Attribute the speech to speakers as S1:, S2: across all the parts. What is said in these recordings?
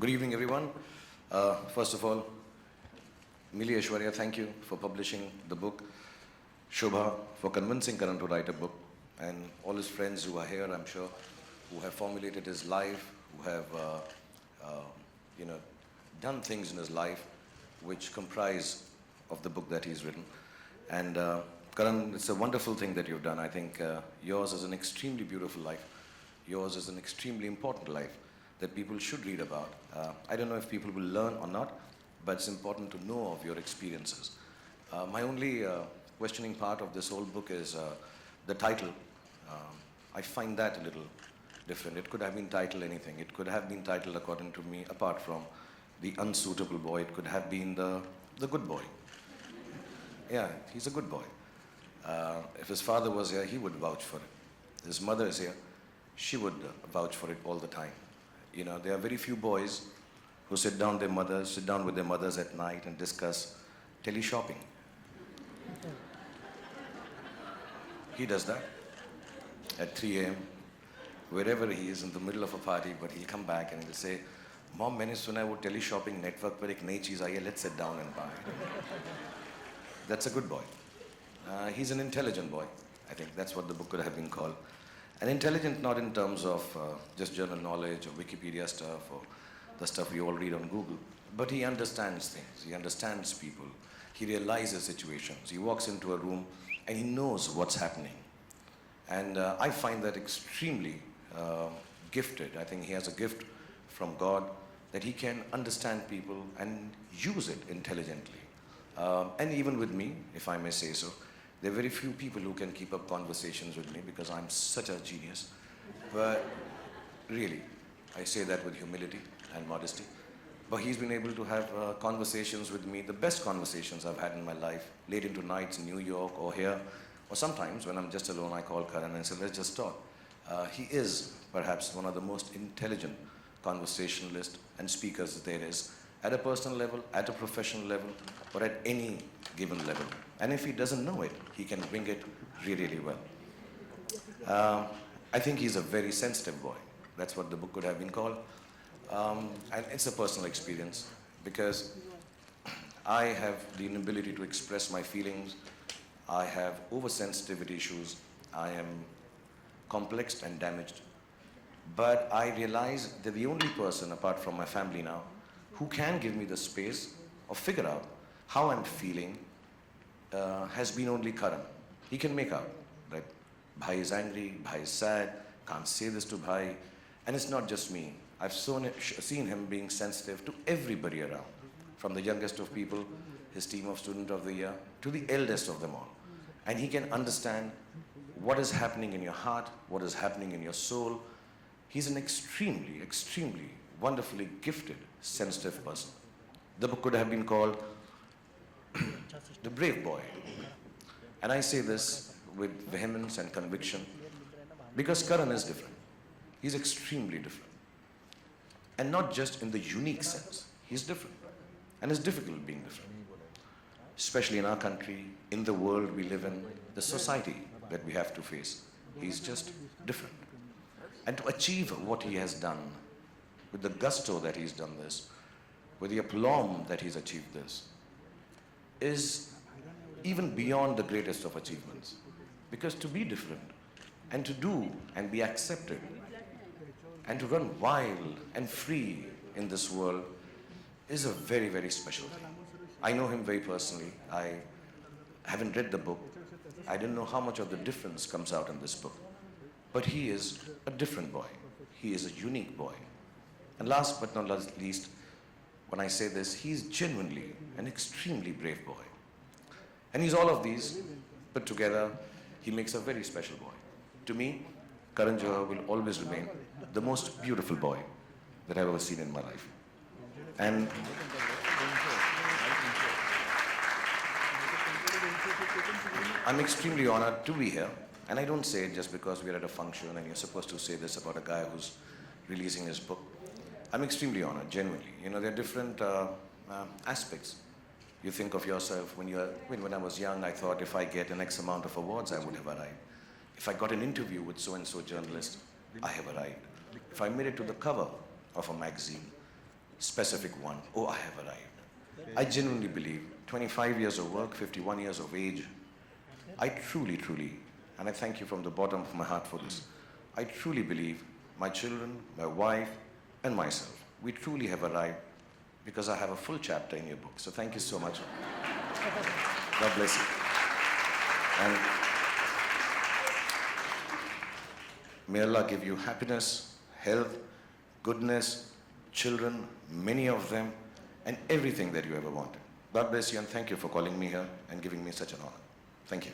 S1: Good evening, everyone. First of all, Mili Aishwarya, thank you for publishing the book. Shobha for convincing Karan to write a book, and all his friends who are here, I'm sure, who have formulated his life, who have, you know, done things in his life which comprise of the book that he's written. And Karan, it's a wonderful thing that you've done. I think yours is an extremely beautiful life. Yours is an extremely important life that people should read about. I don't know if people will learn or not, but it's important to know of your experiences. My only questioning part of this whole book is the title. I find that a little different. It could have been titled anything. It could have been titled, according to me, apart from the unsuitable boy, it could have been the good boy. Yeah, he's a good boy. If his father was here, he would vouch for it. His mother is here, she would vouch for it all the time. You know, there are very few boys who sit down with their mothers at night and discuss tele-shopping. He does that at 3 a.m. wherever he is in the middle of a party, but he'll come back and he'll say, "Mom, मैंने सुना है वो tele-shopping network पर एक नई चीज़ आई है, let's sit down and buy." That's a good boy. He's an intelligent boy. I think that's what the book could have been called. And intelligent not in terms of just general knowledge or Wikipedia stuff or the stuff we all read on Google, but he understands things, he understands people, he realizes situations, he walks into a room and he knows what's happening. And I find that extremely gifted. I think he has a gift from God that he can understand people and use it intelligently. And even with me, if I may say so, there are very few people who can keep up conversations with me because I'm such a genius. But really, I say that with humility and modesty. But he's been able to have conversations with me, the best conversations I've had in my life, late into nights in New York or here. Or sometimes when I'm just alone, I call Karan and say, let's just talk. He is perhaps one of the most intelligent conversationalists and speakers there is, at a personal level, at a professional level, or at any given level. And if he doesn't know it, he can bring it really, really well. I think he's a very sensitive boy. That's what the book could have been called. And it's a personal experience because I have the inability to express my feelings. I have oversensitivity issues. I am complex and damaged. But I realize that the only person, apart from my family now, who can give me the space or figure out how I'm feeling has been only Karan. He can make out that Bhai is angry, Bhai is sad, can't say this to Bhai. And it's not just me. I've seen him being sensitive to everybody around, from the youngest of people, his team of Student of the Year, to the eldest of them all. And he can understand what is happening in your heart, what is happening in your soul. He's an extremely, extremely wonderfully gifted, sensitive person. The book could have been called The Brave Boy. And I say this with vehemence and conviction because Karan is different. He's extremely different. And not just in the unique sense. He's different. And it's difficult being different. Especially in our country, in the world we live in, the society that we have to face. He's just different. And to achieve what he has done, with the gusto that he's done this, with the aplomb that he's achieved this, is even beyond the greatest of achievements. Because to be different, and to do and be accepted, and to run wild and free in this world is a very, very special thing. I know him very personally. I haven't read the book. I don't know how much of the difference comes out in this book. But he is a different boy. He is a unique boy. And last but not least, when I say this, he's genuinely an extremely brave boy. And he's all of these put together. He makes a very special boy. To me, Karan Johar will always remain the most beautiful boy that I've ever seen in my life. And I'm extremely honored to be here. And I don't say it just because we're at a function and you're supposed to say this about a guy who's releasing his book. I'm extremely honored, genuinely. You know, there are different aspects. You think of yourself, when I was young, I thought if I get an X amount of awards, I would have arrived. If I got an interview with so-and-so journalist, I have arrived. If I made it to the cover of a magazine, specific one. Oh, I have arrived. I genuinely believe 25 years of work, 51 years of age, I truly, truly, and I thank you from the bottom of my heart for this, I truly believe my children, my wife, and myself, we truly have arrived because I have a full chapter in your book. So thank you so much. God bless you. And may Allah give you happiness, health, goodness, children, many of them, and everything that you ever wanted. God bless you, and thank you for calling me here and giving me such an honor. Thank you.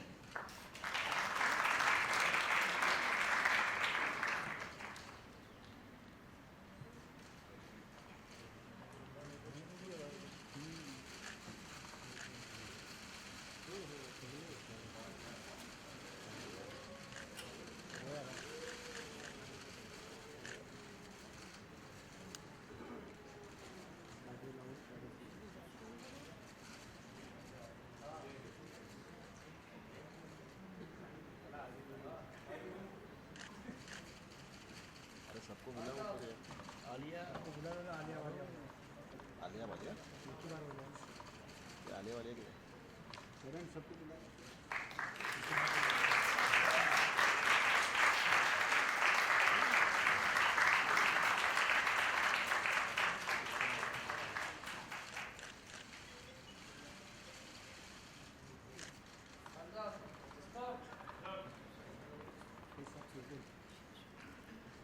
S2: सबको बुला ऊपर आलिया को बुला रहा आलिया वालिया आलिया वालिया एक बार हो जाए आलिया वालिया के करण सबको बुला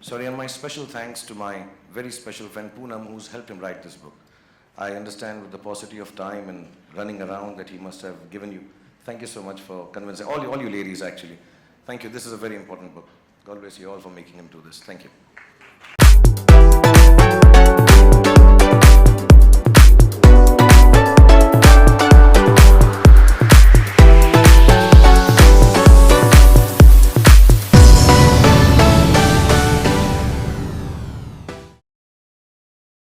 S1: Sorry, and my special thanks to my very special friend Poonam, who's helped him write this book. I understand with the paucity of time and running around that he must have given you. Thank you so much for convincing, all you ladies actually. Thank you, this is a very important book. God bless you all for making him do this. Thank you.